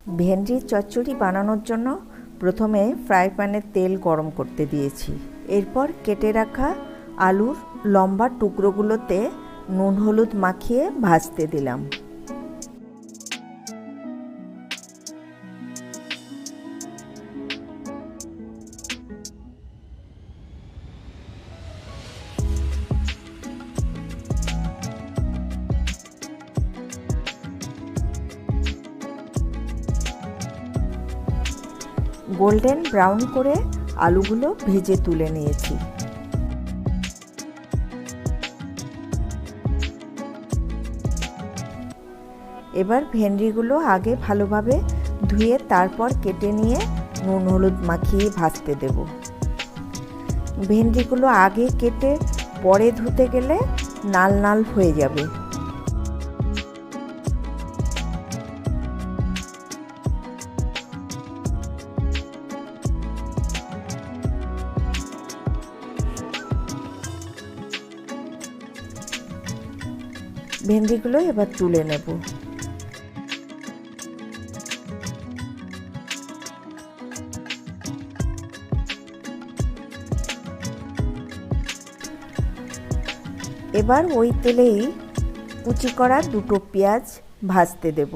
ভেন্ডির চচ্চড়ি বানানোর জন্য প্রথমে ফ্রাই প্যানে তেল গরম করতে দিয়েছি। এরপর কেটে রাখা আলুর লম্বা টুকরোগুলোতে নুন হলুদ মাখিয়ে ভাজতে দিলাম। গোল্ডেন ব্রাউন করে আলুগুলো ভেজে তুলে নিয়েছি। এবার ভেন্ডিগুলো আগে ভালোভাবে ধুয়ে তারপর কেটে নিয়ে নুন হলুদ মাখিয়ে ভাজতে দেব। ভেন্ডিগুলো আগে কেটে পরে ধুতে গেলে নাল নাল হয়ে যাবে। ভেন্ডিগুলো এবার তুলে নেব। এবার ওই তেলেই কুচি করা দুটো পেঁয়াজ ভাজতে দেব।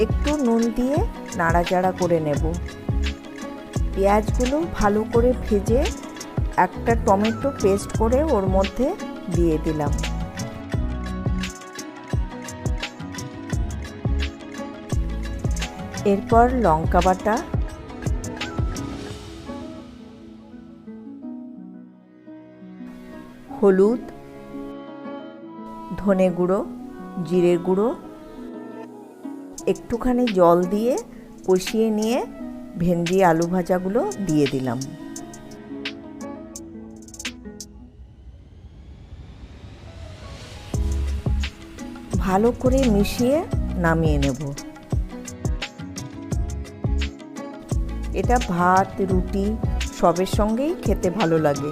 একটু নুন দিয়ে নাড়াচাড়া করে নেব। পেঁয়াজগুলো ভালো করে ভেজে একটা টমেটো পেস্ট করে ওর মধ্যে দিয়ে দিলাম। এরপর লঙ্কা বাটা, হলুদ, ধনে গুঁড়ো, জিরে গুঁড়ো, একটুখানি জল দিয়ে কষিয়ে নিয়ে ভেন্ডি আলু ভাজাগুলো দিয়ে দিলাম। ভালো করে মিশিয়ে নামিয়ে নেব। এটা ভাত, রুটি সবের সঙ্গেই খেতে ভালো লাগে।